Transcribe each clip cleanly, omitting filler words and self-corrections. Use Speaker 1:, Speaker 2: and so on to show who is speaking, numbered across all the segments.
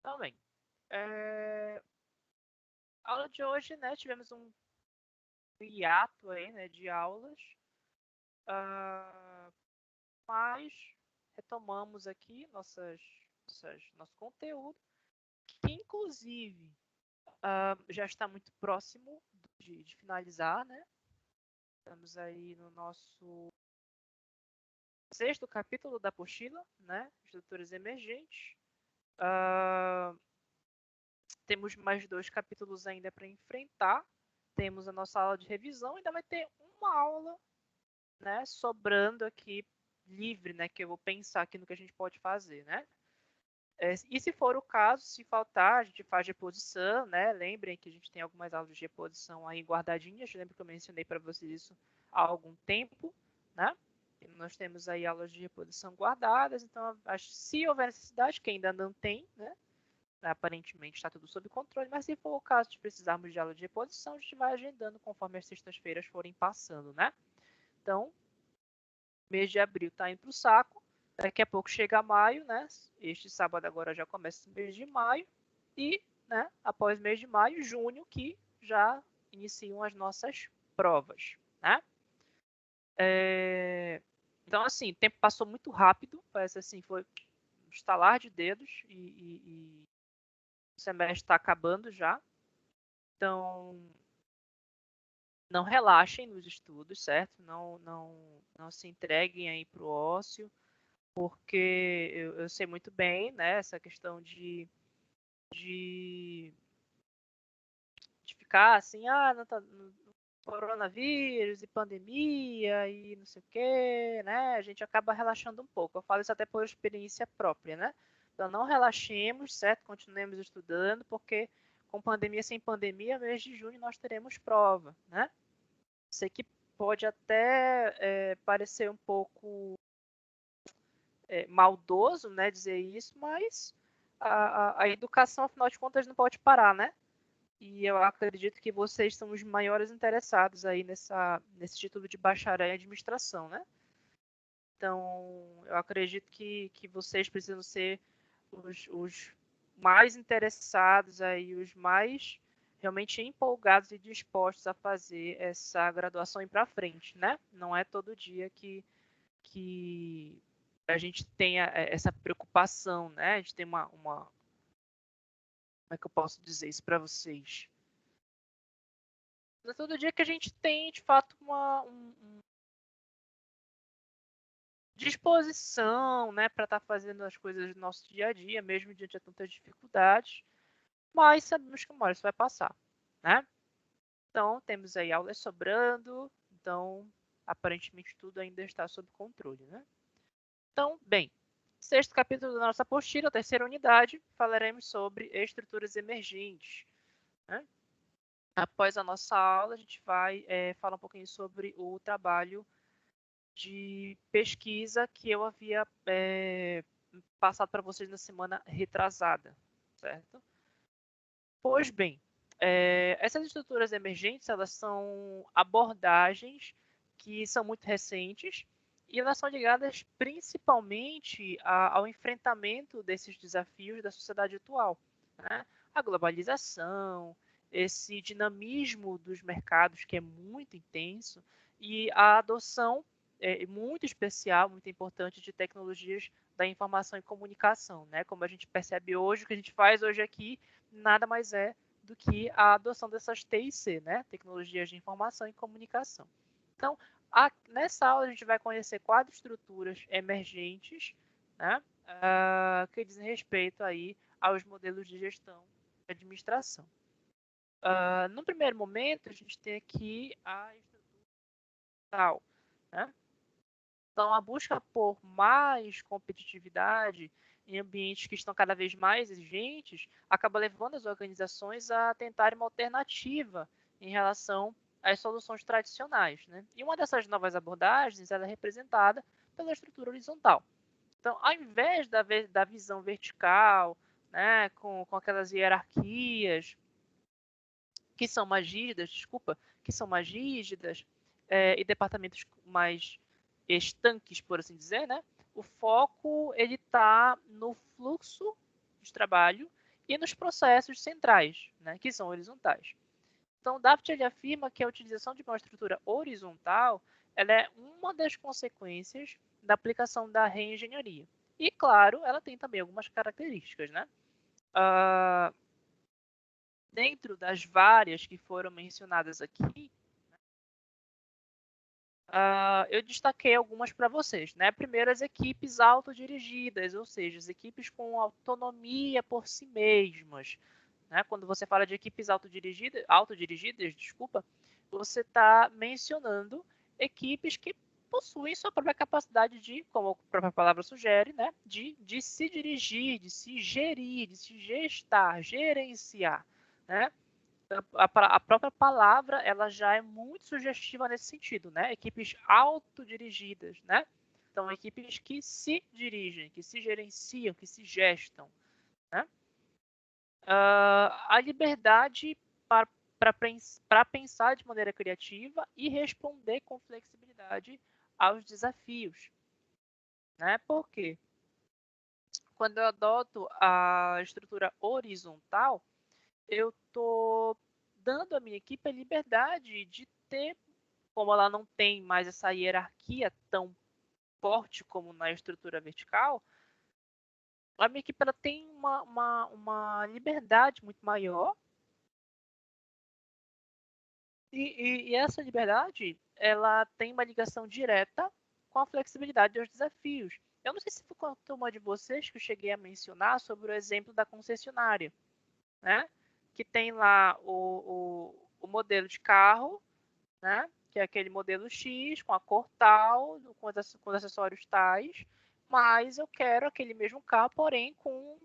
Speaker 1: Também. A aula de hoje, né, tivemos um hiato aí, né, de aulas, mas retomamos aqui nosso conteúdo, que inclusive já está muito próximo de finalizar, né? Estamos aí no nosso sexto capítulo da apostila, né? Estruturas emergentes. Temos mais 2 capítulos ainda para enfrentar. Temos a nossa aula de revisão, ainda vai ter uma aula, né, sobrando aqui livre, né, que eu vou pensar aqui no que a gente pode fazer, né? E se for o caso, se faltar, a gente faz reposição, né? Lembrem que a gente tem algumas aulas de reposição aí guardadinhas. Lembro que eu mencionei para vocês isso há algum tempo, né? E nós temos aí aulas de reposição guardadas, então se houver necessidade, que ainda não tem, né? Aparentemente está tudo sob controle, mas se for o caso de precisarmos de aula de reposição, a gente vai agendando conforme as sextas-feiras forem passando, né? Então, mês de abril está indo para o saco. Daqui a pouco chega maio, né? Este sábado agora já começa o mês de maio. E, né, após o mês de maio, junho, que já iniciam as nossas provas, né? Então, assim, o tempo passou muito rápido. Parece assim, foi um estalar de dedos e o semestre está acabando já. Então, não relaxem nos estudos, certo? Não se entreguem aí para o ócio, porque eu sei muito bem, né, essa questão de ficar assim, não tá, coronavírus e pandemia e não sei o quê, né? A gente acaba relaxando um pouco. Eu falo isso até por experiência própria, né? Então não relaxemos, certo? Continuemos estudando, porque com pandemia, sem pandemia, mês de junho nós teremos prova, né? Sei que pode até parecer um pouco maldoso, né, dizer isso, mas a educação, afinal de contas, não pode parar, né? E eu acredito que vocês são os maiores interessados aí nesse título de bacharel em administração, né? Então, eu acredito que vocês precisam ser os mais interessados aí, os mais realmente empolgados e dispostos a fazer essa graduação ir para frente, né? Não é todo dia que a gente tenha essa preocupação, né? A gente tem como é que eu posso dizer isso para vocês? Não é todo dia que a gente tem, de fato, uma disposição, né, para estar fazendo as coisas do nosso dia a dia, mesmo diante de tantas dificuldades, mas sabemos que uma hora isso vai passar, né? Então, temos aí aulas sobrando, então, aparentemente, tudo ainda está sob controle, né? Então, bem, sexto capítulo da nossa apostila, terceira unidade, falaremos sobre estruturas emergentes, né? Após a nossa aula, a gente vai falar um pouquinho sobre o trabalho de pesquisa que eu havia passado para vocês na semana retrasada, certo? Pois bem, essas estruturas emergentes, elas são abordagens que são muito recentes e elas são ligadas principalmente ao enfrentamento desses desafios da sociedade atual, né? A globalização, esse dinamismo dos mercados que é muito intenso e a adoção muito especial, muito importante de tecnologias da informação e comunicação, né? Como a gente percebe hoje, o que a gente faz hoje aqui nada mais é do que a adoção dessas TIC, né? Tecnologias de informação e comunicação. Então, nessa aula a gente vai conhecer 4 estruturas emergentes, né? Que dizem respeito aí aos modelos de gestão e administração. No primeiro momento, a gente tem aqui a estrutura tal, né? Então, a busca por mais competitividade em ambientes que estão cada vez mais exigentes acaba levando as organizações a tentarem uma alternativa em relação às soluções tradicionais, né? E uma dessas novas abordagens ela é representada pela estrutura horizontal. Então, ao invés da visão vertical, né, com aquelas hierarquias que são mais rígidas, e departamentos mais estanques, por assim dizer, né? O foco ele está no fluxo de trabalho e nos processos centrais, né, que são horizontais. Então, Daft ele afirma que a utilização de uma estrutura horizontal ela é uma das consequências da aplicação da reengenharia. E, claro, ela tem também algumas características, né? Dentro das várias que foram mencionadas aqui, eu destaquei algumas para vocês, né? Primeiro, as equipes autodirigidas, ou seja, as equipes com autonomia por si mesmas. Né? Quando você fala de equipes autodirigidas, desculpa, você está mencionando equipes que possuem sua própria capacidade de, como a própria palavra sugere, né? de se dirigir, de se gerir, de se gestar, gerenciar. Né? A própria palavra ela já é muito sugestiva nesse sentido, né? Equipes autodirigidas, né? Então, equipes que se dirigem, que se gerenciam, que se gestam, né? A liberdade para pensar de maneira criativa e responder com flexibilidade aos desafios, né? Por quê? Quando eu adoto a estrutura horizontal, eu estou dando à minha equipe a liberdade de ter, como ela não tem mais essa hierarquia tão forte como na estrutura vertical, a minha equipe ela tem uma liberdade muito maior e essa liberdade ela tem uma ligação direta com a flexibilidade dos desafios. Eu não sei se foi com uma de vocês que eu cheguei a mencionar sobre o exemplo da concessionária, né? Que tem lá o modelo de carro, né? Que é aquele modelo X, com a cor tal, com os acessórios tais, mas eu quero aquele mesmo carro, porém com,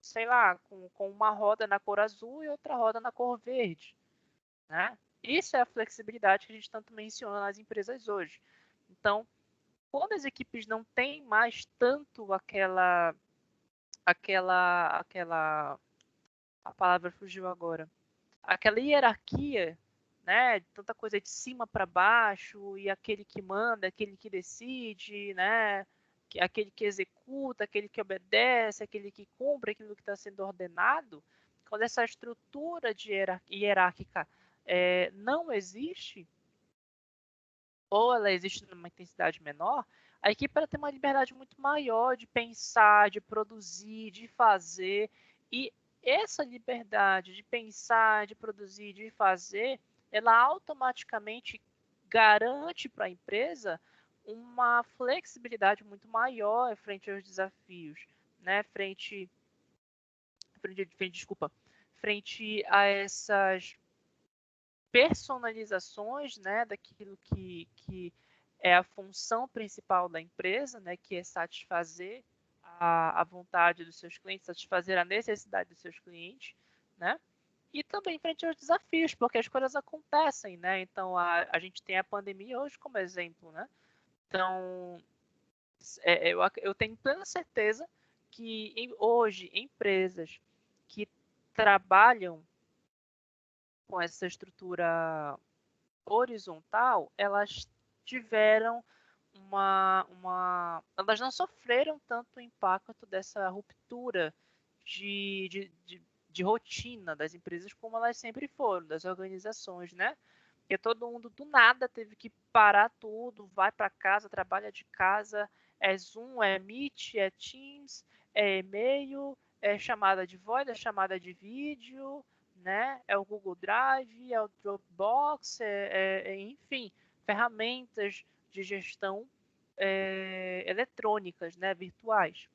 Speaker 1: sei lá, com uma roda na cor azul e outra roda na cor verde, né? Isso é a flexibilidade que a gente tanto menciona nas empresas hoje. Então, quando as equipes não têm mais tanto a palavra fugiu agora, aquela hierarquia, né, tanta coisa de cima para baixo e aquele que manda, aquele que decide, né, aquele que executa, aquele que obedece, aquele que cumpre aquilo que está sendo ordenado, quando essa estrutura de hierárquica não existe, ou ela existe numa intensidade menor, a equipe ela tem uma liberdade muito maior de pensar, de produzir, de fazer, e essa liberdade de pensar, de produzir, de fazer, ela automaticamente garante para a empresa uma flexibilidade muito maior frente aos desafios, né? Frente a essas personalizações, né, daquilo que é a função principal da empresa, né, que é satisfazer a vontade dos seus clientes, satisfazer a necessidade dos seus clientes, né? E também frente aos desafios, porque as coisas acontecem, né? Então a gente tem a pandemia hoje como exemplo, né? Então eu tenho plena certeza que hoje empresas que trabalham com essa estrutura horizontal, elas tiveram elas não sofreram tanto o impacto dessa ruptura de rotina das empresas como elas sempre foram, das organizações, né? Porque todo mundo do nada teve que parar tudo, vai para casa, trabalha de casa, é Zoom, é Meet, é Teams, é e-mail, é chamada de voz, é chamada de vídeo, né? É o Google Drive, é o Dropbox, enfim, ferramentas de gestão eletrônicas, né? Virtuais.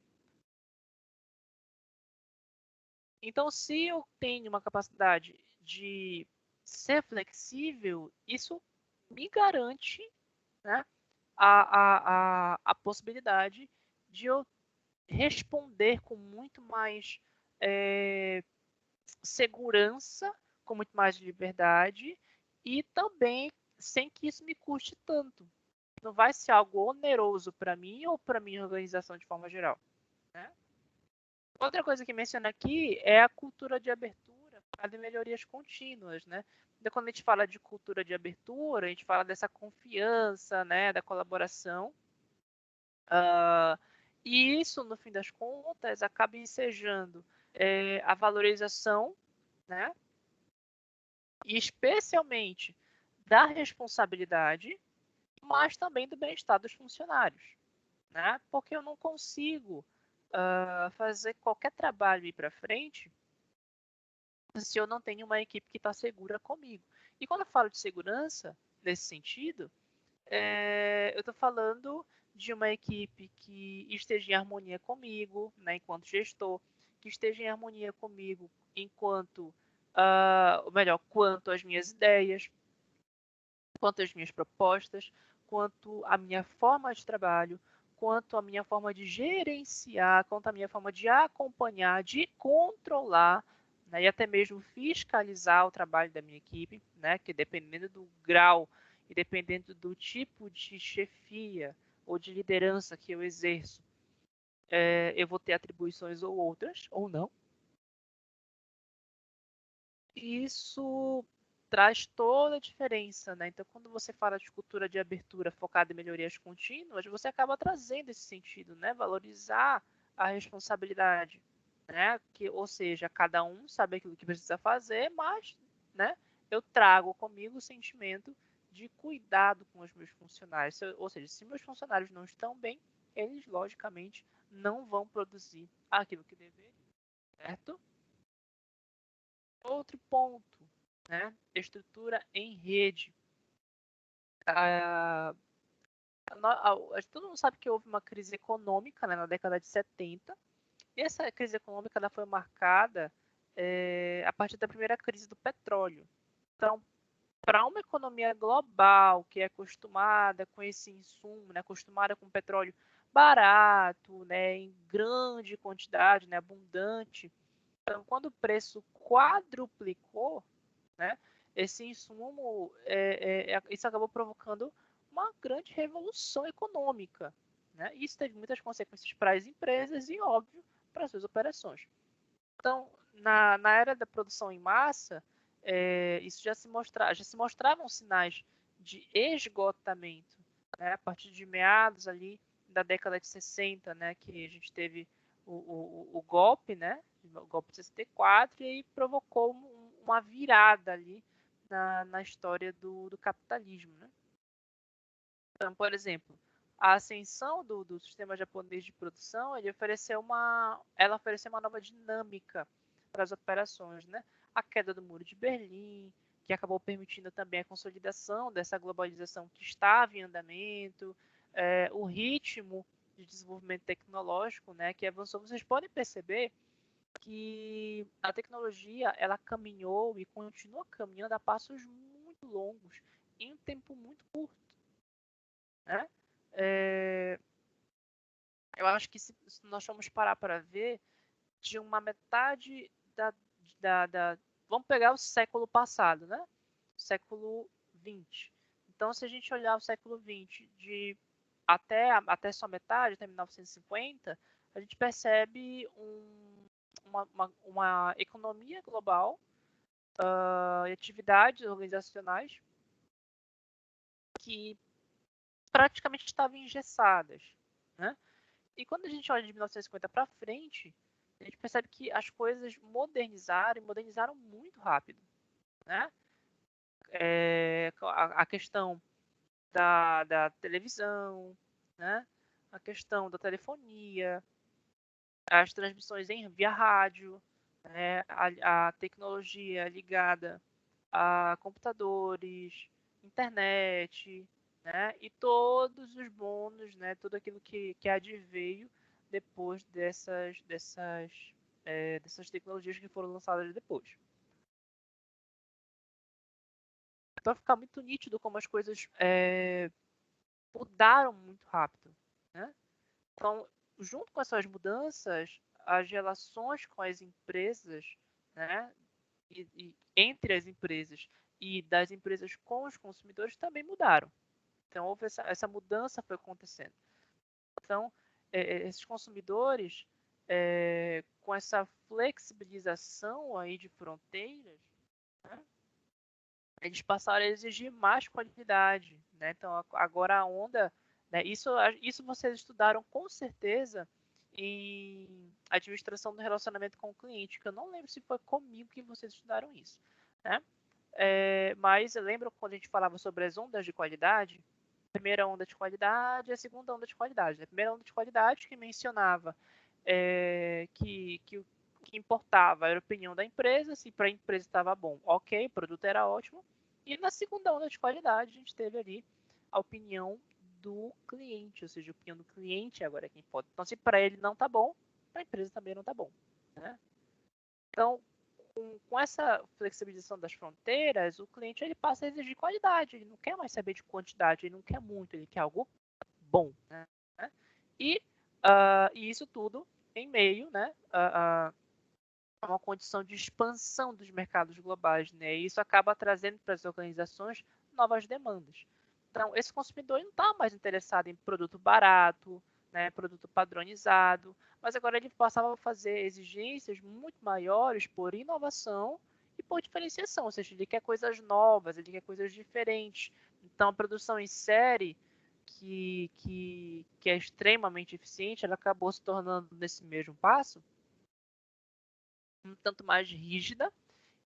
Speaker 1: Então, se eu tenho uma capacidade de ser flexível, isso me garante, né, a possibilidade de eu responder com muito mais segurança, com muito mais liberdade e também sem que isso me custe tanto. Não vai ser algo oneroso para mim ou para minha organização de forma geral, né? Outra coisa que menciona aqui é a cultura de abertura para melhorias contínuas, né? Então, quando a gente fala de cultura de abertura, a gente fala dessa confiança, né, da colaboração. E isso, no fim das contas, acaba ensejando a valorização, né? E especialmente da responsabilidade, mas também do bem-estar dos funcionários, né? Porque eu não consigo fazer qualquer trabalho ir para frente se eu não tenho uma equipe que está segura comigo. E quando eu falo de segurança, nesse sentido, eu estou falando de uma equipe que esteja em harmonia comigo, né, enquanto gestor, que esteja em harmonia comigo enquanto, ou melhor, quanto às minhas ideias, quanto às minhas propostas, quanto à minha forma de trabalho, quanto à minha forma de gerenciar, quanto à minha forma de acompanhar, de controlar, né, e até mesmo fiscalizar o trabalho da minha equipe, né, que dependendo do grau e dependendo do tipo de chefia ou de liderança que eu exerço, eu vou ter atribuições ou outras, ou não. Isso traz toda a diferença, né? Então, quando você fala de cultura de abertura focada em melhorias contínuas, você acaba trazendo esse sentido, né? Valorizar a responsabilidade, né? Ou seja, cada um sabe aquilo que precisa fazer, mas, né? Eu trago comigo o sentimento de cuidado com os meus funcionários. Ou seja, se meus funcionários não estão bem, eles, logicamente, não vão produzir aquilo que deveriam, certo? Outro ponto, né? Estrutura em rede. Todo mundo sabe que houve uma crise econômica, né, na década de 70, e essa crise econômica ela foi marcada a partir da primeira crise do petróleo. Então, para uma economia global que é acostumada com esse insumo, né, acostumada com petróleo barato, né, em grande quantidade, né, abundante, então, quando o preço quadruplicou, né, esse insumo, isso acabou provocando uma grande revolução econômica. Né? Isso teve muitas consequências para as empresas e, óbvio, para as suas operações. Então, na era da produção em massa, isso já se mostravam sinais de esgotamento, né? A partir de meados ali da década de 60, né, que a gente teve o golpe, né, o golpe de 64, e aí provocou uma virada ali na história do capitalismo. Né? Então, por exemplo, a ascensão do sistema japonês de produção, ela ofereceu uma nova dinâmica para as operações, né? A queda do Muro de Berlim, que acabou permitindo também a consolidação dessa globalização que estava em andamento, o ritmo de desenvolvimento tecnológico, né, que avançou. Vocês podem perceber que a tecnologia ela caminhou e continua caminhando a passos muito longos em um tempo muito curto. Né? Eu acho que se nós formos parar para ver, de uma metade vamos pegar o século passado, né? Século XX. Então, se a gente olhar o século XX até sua metade, até 1950, a gente percebe uma economia global e atividades organizacionais que praticamente estavam engessadas. Né? E quando a gente olha de 1950 para frente, a gente percebe que as coisas modernizaram e modernizaram muito rápido. Né? A questão da televisão, né? A questão da telefonia, as transmissões via rádio, né? A tecnologia ligada a computadores, internet, né? E todos os bônus, né? Tudo aquilo que adveio depois dessas tecnologias que foram lançadas depois. Para ficar muito nítido como as coisas mudaram muito rápido. Né? Então, junto com essas mudanças, as relações com as empresas, né, e entre as empresas e das empresas com os consumidores também mudaram. Então, houve essa mudança foi acontecendo. Então, esses consumidores, com essa flexibilização aí de fronteiras, né, eles passaram a exigir mais qualidade. Né? Então, agora a onda, né, isso vocês estudaram com certeza em administração do relacionamento com o cliente, que eu não lembro se foi comigo que vocês estudaram isso, né? Mas eu lembro quando a gente falava sobre as ondas de qualidade, a primeira onda de qualidade e a segunda onda de qualidade. A primeira onda de qualidade que mencionava que o que importava era a opinião da empresa, se para a empresa estava bom, ok, o produto era ótimo. E na segunda onda de qualidade, a gente teve ali a opinião do cliente, ou seja, a opinião do cliente agora é quem pode. Então, se para ele não está bom, para a empresa também não está bom. Né? Então, com essa flexibilização das fronteiras, o cliente ele passa a exigir qualidade, ele não quer mais saber de quantidade, ele não quer muito, ele quer algo bom. Né? E isso tudo em meio, né, a uma condição de expansão dos mercados globais, né? E isso acaba trazendo para as organizações novas demandas. Então, esse consumidor não está mais interessado em produto barato, né, produto padronizado, mas agora ele passava a fazer exigências muito maiores por inovação e por diferenciação, ou seja, ele quer coisas novas, ele quer coisas diferentes. Então, a produção em série, que é extremamente eficiente, ela acabou se tornando, nesse mesmo passo, um tanto mais rígida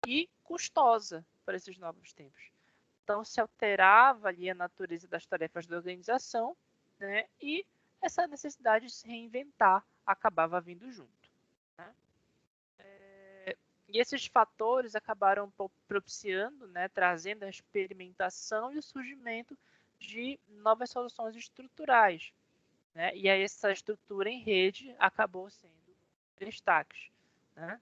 Speaker 1: e custosa para esses novos tempos. Então, se alterava ali a natureza das tarefas da organização, né, e essa necessidade de se reinventar acabava vindo junto. Né? E esses fatores acabaram propiciando, né, trazendo a experimentação e o surgimento de novas soluções estruturais. Né? E aí essa estrutura em rede acabou sendo destaques. Né?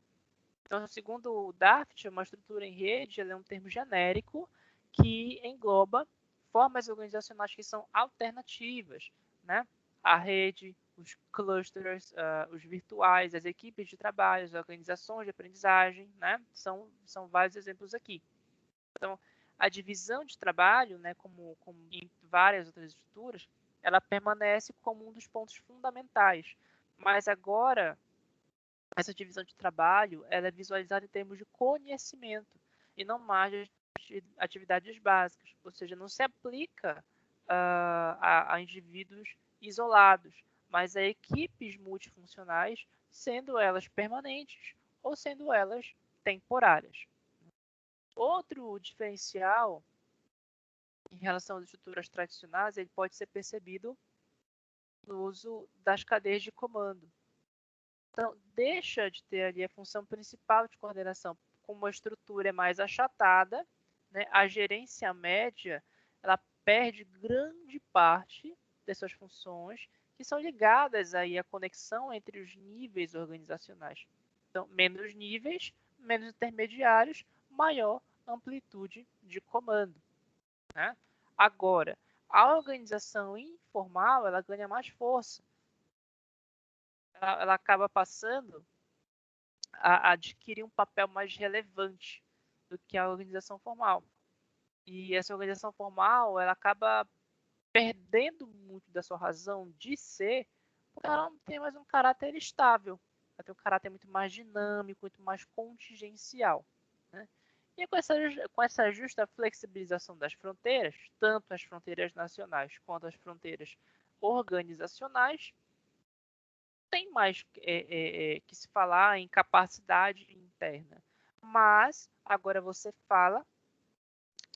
Speaker 1: Então, segundo o DAFT, uma estrutura em rede é um termo genérico que engloba formas organizacionais que são alternativas, né? A rede, os clusters, os virtuais, as equipes de trabalho, as organizações de aprendizagem, né? São vários exemplos aqui. Então, a divisão de trabalho, né, como em várias outras estruturas, ela permanece como um dos pontos fundamentais. Mas agora, essa divisão de trabalho ela é visualizada em termos de conhecimento e não mais de atividades básicas, ou seja, não se aplica a indivíduos isolados, mas a equipes multifuncionais, sendo elas permanentes ou sendo elas temporárias. Outro diferencial em relação às estruturas tradicionais, ele pode ser percebido no uso das cadeias de comando. Então, deixa de ter ali a função principal de coordenação, como a estrutura é mais achatada, né, a gerência média ela perde grande parte dessas funções que são ligadas aí à conexão entre os níveis organizacionais. Então, menos níveis, menos intermediários, maior amplitude de comando. Né? Agora, a organização informal ela ganha mais força. Ela acaba passando a adquirir um papel mais relevante do que a organização formal. E essa organização formal ela acaba perdendo muito da sua razão de ser, porque ela não tem mais um caráter estável. Ela tem um caráter muito mais dinâmico, muito mais contingencial. Né? E com essa justa flexibilização das fronteiras, tanto as fronteiras nacionais quanto as fronteiras organizacionais, tem mais que se falar em capacidade interna. Mas agora você fala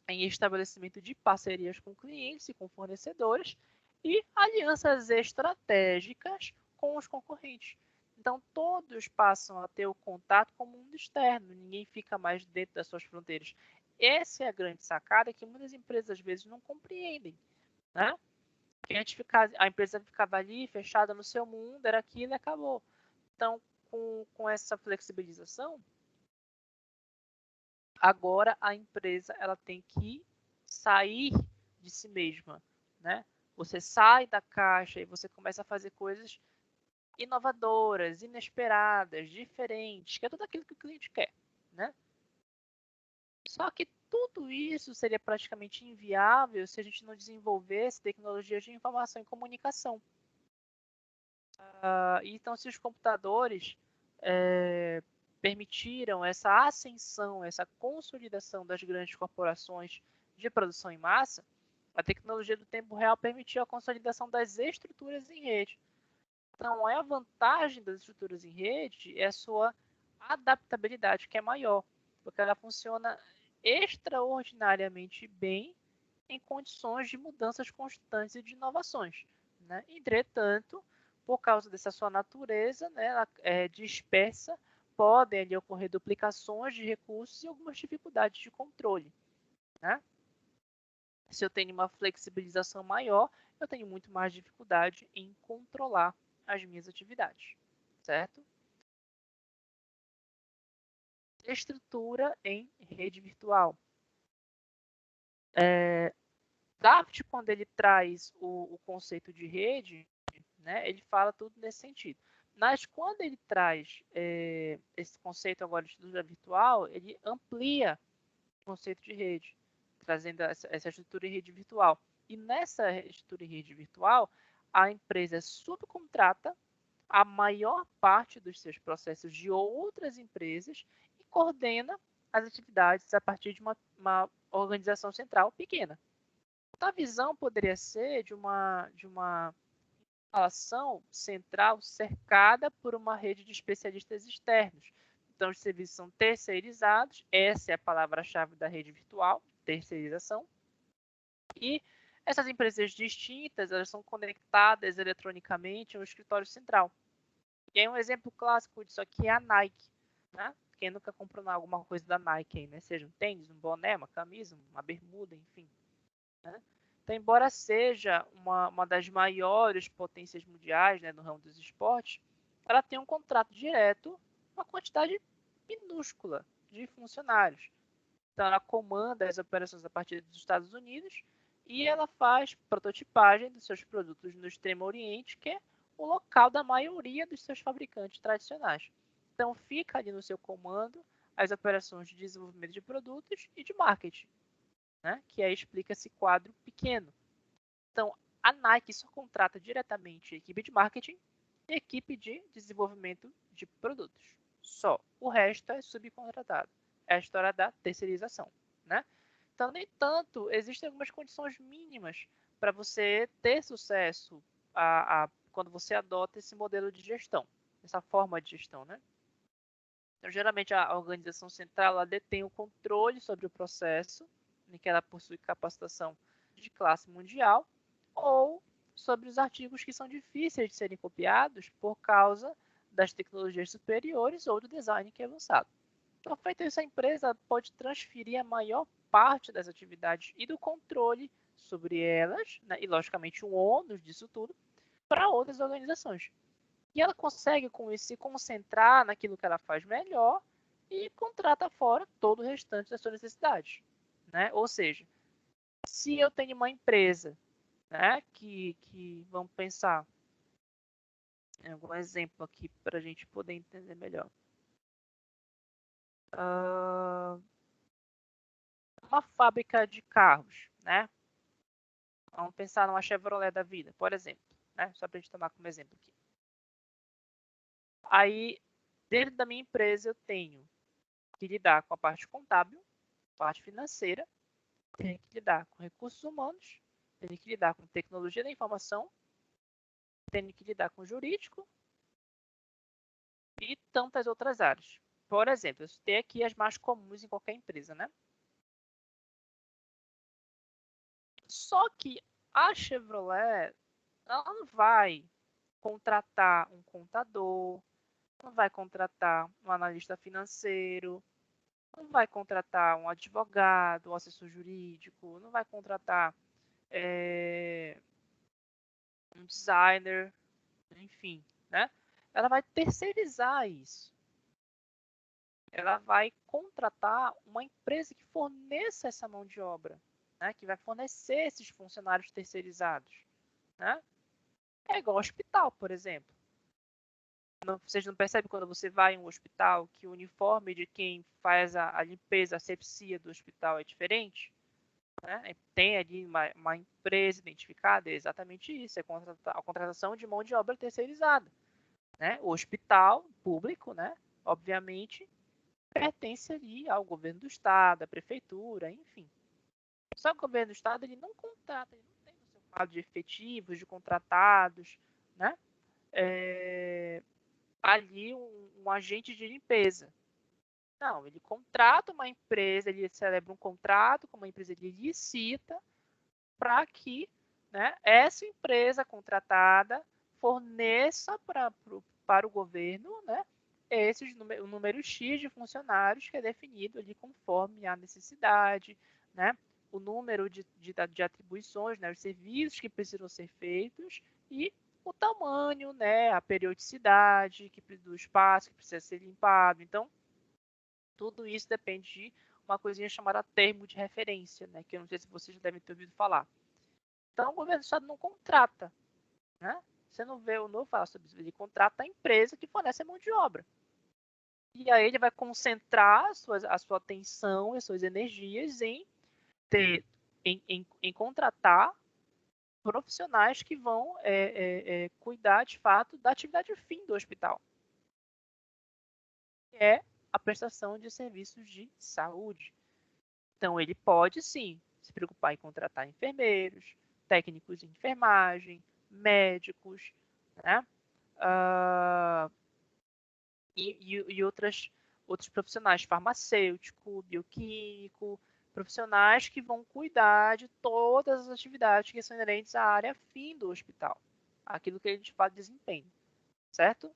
Speaker 1: em estabelecimento de parcerias com clientes e com fornecedores e alianças estratégicas com os concorrentes. Então, todos passam a ter o contato com o mundo externo, ninguém fica mais dentro das suas fronteiras. Essa é a grande sacada que muitas empresas, às vezes, não compreendem. Né? A empresa ficava ali, fechada no seu mundo, era aquilo e acabou. Então, com essa flexibilização, agora a empresa ela tem que sair de si mesma, né? Você sai da caixa e você começa a fazer coisas inovadoras, inesperadas, diferentes, que é tudo aquilo que o cliente quer, né? Só que tudo isso seria praticamente inviável se a gente não desenvolvesse tecnologias de informação e comunicação. Então, se os computadores permitiram essa ascensão, essa consolidação das grandes corporações de produção em massa, a tecnologia do tempo real permitiu a consolidação das estruturas em rede. Então, a vantagem das estruturas em rede é a sua adaptabilidade, que é maior, porque ela funciona extraordinariamente bem em condições de mudanças constantes e de inovações, né? Entretanto, por causa dessa sua natureza, né, ela é dispersa, podem ali ocorrer duplicações de recursos e algumas dificuldades de controle, né? Se eu tenho uma flexibilização maior, eu tenho muito mais dificuldade em controlar as minhas atividades, certo? Estrutura em rede virtual. Daft, quando ele traz o conceito de rede, né, ele fala tudo nesse sentido. Mas quando ele traz esse conceito agora de estrutura virtual, ele amplia o conceito de rede, trazendo essa estrutura em rede virtual. E nessa estrutura em rede virtual, a empresa subcontrata a maior parte dos seus processos de outras empresas e coordena as atividades a partir de uma organização central pequena. A visão poderia ser de uma instalação central cercada por uma rede de especialistas externos. Então, os serviços são terceirizados, essa é a palavra-chave da rede virtual, terceirização. E essas empresas distintas, elas são conectadas eletronicamente a um escritório central. E aí um exemplo clássico disso aqui é a Nike, né? Quem nunca comprou alguma coisa da Nike aí, né? Seja um tênis, um boné, uma camisa, uma bermuda, enfim. Né? Então, embora seja uma das maiores potências mundiais, né, no ramo dos esportes, ela tem um contrato direto com uma quantidade minúscula de funcionários. Então, ela comanda as operações a partir dos Estados Unidos e ela faz prototipagem dos seus produtos no Extremo Oriente, que é o local da maioria dos seus fabricantes tradicionais. Então, fica ali no seu comando as operações de desenvolvimento de produtos e de marketing, né? Que aí explica esse quadro pequeno. Então, a Nike só contrata diretamente a equipe de marketing e a equipe de desenvolvimento de produtos. Só. O resto é subcontratado. É a história da terceirização, né? Então, nem tanto, existem algumas condições mínimas para você ter sucesso quando você adota esse modelo de gestão, essa forma de gestão, né? Então, geralmente, a organização central ela detém o controle sobre o processo, em que ela possui capacitação de classe mundial, ou sobre os artigos que são difíceis de serem copiados por causa das tecnologias superiores ou do design que é avançado. Então, feito isso, a empresa pode transferir a maior parte das atividades e do controle sobre elas, né, e logicamente o ônus disso tudo, para outras organizações. E ela consegue, com isso, se concentrar naquilo que ela faz melhor e contrata fora todo o restante das suas necessidades. Né? Ou seja, se eu tenho uma empresa, né, que vamos pensar em algum exemplo aqui para a gente poder entender melhor. Uma fábrica de carros, né? Vamos pensar numa Chevrolet da vida, por exemplo, né? Só para a gente tomar como exemplo aqui. Aí, dentro da minha empresa, eu tenho que lidar com a parte contábil, parte financeira, tenho que lidar com recursos humanos, tenho que lidar com tecnologia da informação, tenho que lidar com jurídico e tantas outras áreas. Por exemplo, eu citei aqui as mais comuns em qualquer empresa, né? Só que a Chevrolet, ela não vai contratar um contador, não vai contratar um analista financeiro, não vai contratar um advogado, um assessor jurídico, não vai contratar um designer, enfim, né? Ela vai terceirizar isso. Ela vai contratar uma empresa que forneça essa mão de obra, né? Que vai fornecer esses funcionários terceirizados, né? É igual ao hospital, por exemplo. Vocês não percebem quando você vai em um hospital que o uniforme de quem faz a limpeza, a asepsia do hospital é diferente? Né? Tem ali uma empresa identificada, é exatamente isso, é a contratação de mão de obra terceirizada. Né? O hospital público, né, obviamente, pertence ali ao governo do estado, à prefeitura, enfim. Só que o governo do estado ele não contrata, ele não tem no seu quadro de efetivos, de contratados, né, ali um agente de limpeza. Não, ele contrata uma empresa, ele celebra um contrato com uma empresa, ele licita para que, né, essa empresa contratada forneça para o governo, né, o número X de funcionários que é definido ali conforme a necessidade, né, o número de atribuições, né, os serviços que precisam ser feitos e o tamanho, né, a periodicidade do espaço que precisa ser limpado. Então, tudo isso depende de uma coisinha chamada termo de referência, né, que eu não sei se vocês já devem ter ouvido falar. Então, o governo do estado não contrata, né? Você não vê o novo falar sobre isso. Ele contrata a empresa que fornece a mão de obra. E aí ele vai concentrar a sua atenção e as suas energias em contratar profissionais que vão cuidar, de fato, da atividade fim do hospital, que é a prestação de serviços de saúde. Então, ele pode, sim, se preocupar em contratar enfermeiros, técnicos de enfermagem, médicos, né? E outros profissionais, farmacêutico, bioquímico, profissionais que vão cuidar de todas as atividades que são inerentes à área fim do hospital, aquilo que a gente fala de desempenho, certo?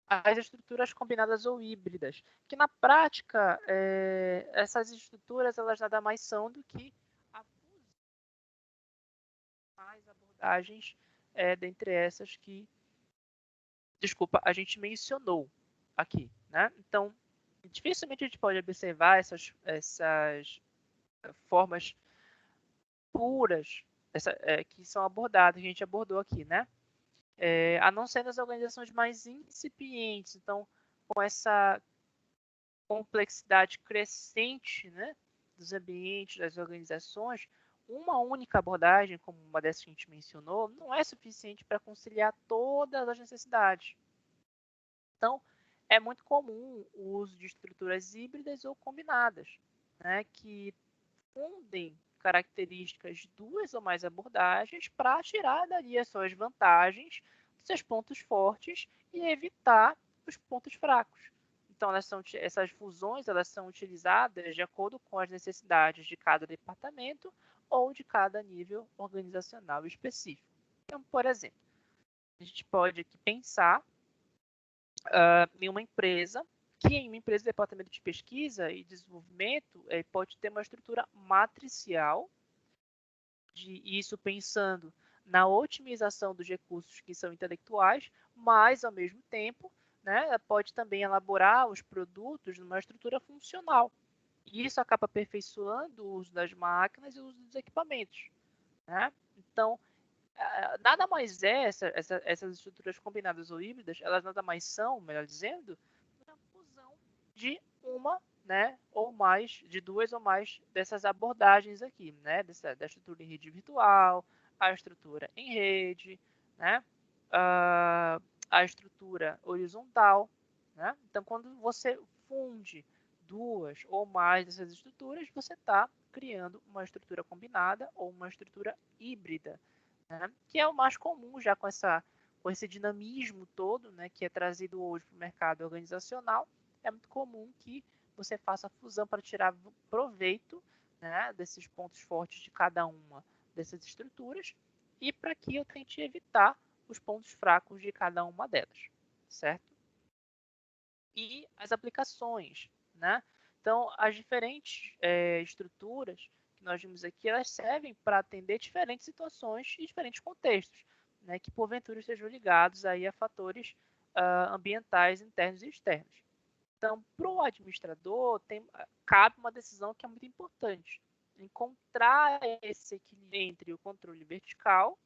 Speaker 1: As estruturas combinadas ou híbridas, que na prática, essas estruturas, elas nada mais são do que mais abordagens dentre essas que, desculpa, a gente mencionou aqui, né? Então, dificilmente a gente pode observar essas formas puras que são abordadas, que a gente abordou aqui, né? A não ser nas organizações mais incipientes, então, com essa complexidade crescente, né, dos ambientes, das organizações, uma única abordagem, como uma dessas que a gente mencionou, não é suficiente para conciliar todas as necessidades. Então, é muito comum o uso de estruturas híbridas ou combinadas, né, que fundem características de duas ou mais abordagens para tirar dali as suas vantagens, seus pontos fortes e evitar os pontos fracos. Então, essas fusões elas são utilizadas de acordo com as necessidades de cada departamento ou de cada nível organizacional específico. Então, por exemplo, a gente pode aqui pensar em uma empresa que em uma empresa de departamento de pesquisa e desenvolvimento pode ter uma estrutura matricial, isso pensando na otimização dos recursos que são intelectuais, mas ao mesmo tempo, né, pode também elaborar os produtos numa estrutura funcional. E isso acaba aperfeiçoando o uso das máquinas e o uso dos equipamentos, né? Então, nada mais essas estruturas combinadas ou híbridas, elas nada mais são, melhor dizendo, uma fusão de uma, né, ou mais, de duas ou mais dessas abordagens aqui, né, da estrutura em rede virtual, a estrutura em rede, né, a estrutura horizontal, né? Então, quando você funde duas ou mais dessas estruturas, você está criando uma estrutura combinada ou uma estrutura híbrida, né? Que é o mais comum já com esse dinamismo todo, né, que é trazido hoje para o mercado organizacional. É muito comum que você faça a fusão para tirar proveito, né, desses pontos fortes de cada uma dessas estruturas e para que eu tente evitar os pontos fracos de cada uma delas, certo? E as aplicações, né? Então, as diferentes estruturas que nós vimos aqui, elas servem para atender diferentes situações e diferentes contextos, né, que porventura estejam ligados aí a fatores ambientais internos e externos. Então, para o administrador, cabe uma decisão que é muito importante: encontrar esse equilíbrio entre o controle vertical,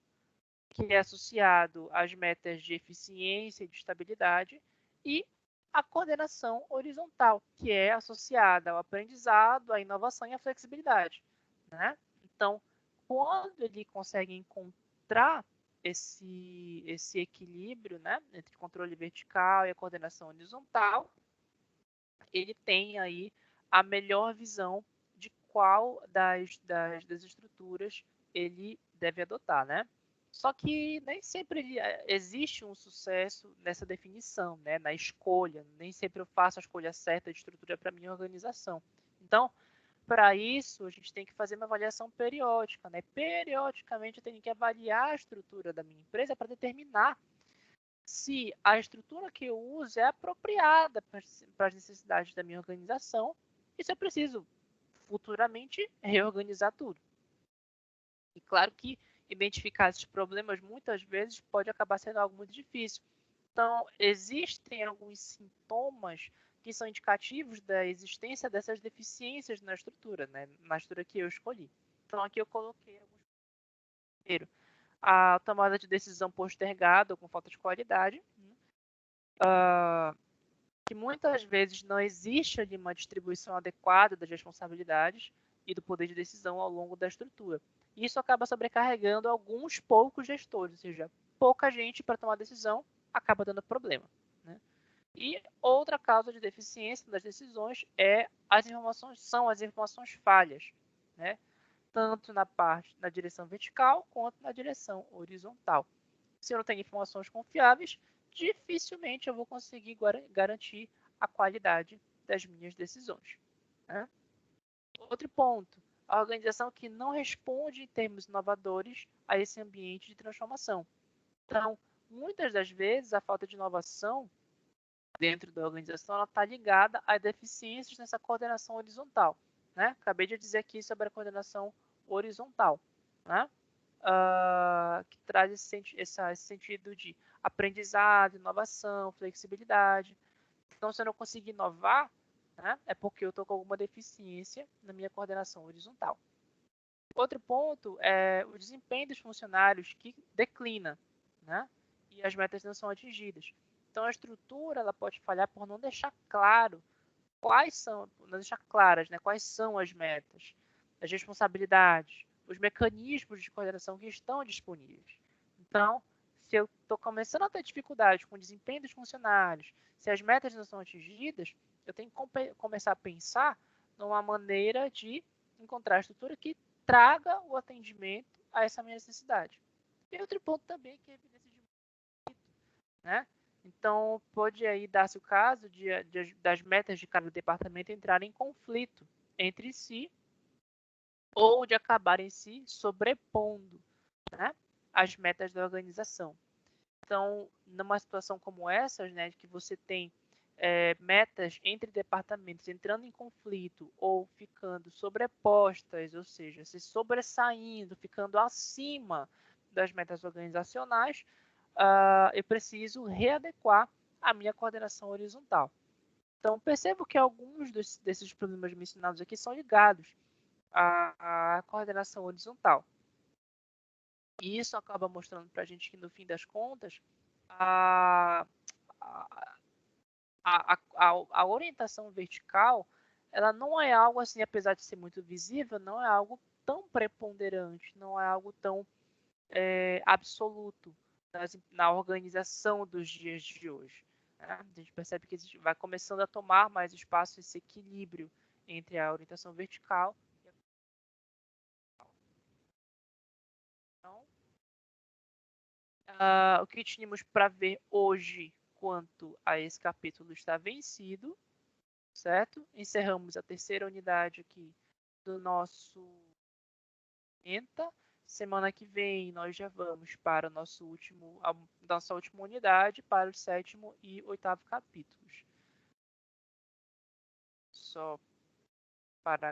Speaker 1: que é associado às metas de eficiência e de estabilidade, e a coordenação horizontal, que é associada ao aprendizado, à inovação e à flexibilidade, né? Então, quando ele consegue encontrar esse equilíbrio, né, entre controle vertical e a coordenação horizontal, ele tem aí a melhor visão de qual das estruturas ele deve adotar, né? Só que nem sempre existe um sucesso nessa definição, né? Na escolha. Nem sempre eu faço a escolha certa de estrutura para minha organização. Então, para isso, a gente tem que fazer uma avaliação periódica, né? Periodicamente eu tenho que avaliar a estrutura da minha empresa para determinar se a estrutura que eu uso é apropriada para as necessidades da minha organização e se eu preciso futuramente reorganizar tudo. E claro que identificar esses problemas muitas vezes pode acabar sendo algo muito difícil. Então, existem alguns sintomas que são indicativos da existência dessas deficiências na estrutura, né? Na estrutura que eu escolhi. Então, aqui eu coloquei alguns. Primeiro, a tomada de decisão postergada ou com falta de qualidade, que muitas vezes não existe ali uma distribuição adequada das responsabilidades e do poder de decisão ao longo da estrutura. Isso acaba sobrecarregando alguns poucos gestores, ou seja, pouca gente para tomar decisão acaba dando problema, né? E outra causa de deficiência das decisões são as informações falhas, né? Tanto na direção vertical quanto na direção horizontal. Se eu não tenho informações confiáveis, dificilmente eu vou conseguir garantir a qualidade das minhas decisões, né? Outro ponto, a organização que não responde em termos inovadores a esse ambiente de transformação. Então, muitas das vezes, a falta de inovação dentro da organização está ligada a deficiências nessa coordenação horizontal, né? Acabei de dizer aqui sobre a coordenação horizontal, né? Que traz esse sentido de aprendizado, inovação, flexibilidade. Então, se eu não conseguir inovar, né, é porque eu estou com alguma deficiência na minha coordenação horizontal. Outro ponto é o desempenho dos funcionários que declina, né, e as metas não são atingidas. Então, a estrutura ela pode falhar por não deixar claro não deixar claras, né, quais são as metas, as responsabilidades, os mecanismos de coordenação que estão disponíveis. Então, se eu estou começando a ter dificuldade com o desempenho dos funcionários, se as metas não são atingidas, eu tenho que começar a pensar numa maneira de encontrar a estrutura que traga o atendimento a essa minha necessidade. E outro ponto também que é a evidência de conflito, né? Então, pode aí dar-se o caso das metas de cada departamento entrarem em conflito entre si ou de acabarem se sobrepondo, né, às metas da organização. Então, numa situação como essa, né, que você tem metas entre departamentos entrando em conflito ou ficando sobrepostas, ou seja, se sobressaindo, ficando acima das metas organizacionais, eu preciso readequar a minha coordenação horizontal. Então, percebo que alguns desses problemas mencionados aqui são ligados à coordenação horizontal. E isso acaba mostrando para a gente que, no fim das contas, a orientação vertical, ela não é algo assim, apesar de ser muito visível, não é algo tão preponderante, não é algo tão absoluto na organização dos dias de hoje, né? A gente percebe que vai começando a tomar mais espaço esse equilíbrio entre a orientação vertical e a então, o que tínhamos para ver hoje quanto a esse capítulo está vencido, certo? Encerramos a terceira unidade aqui do nosso ENTA. Semana que vem nós já vamos para a nossa última unidade, para o 7º e 8º capítulos. Só para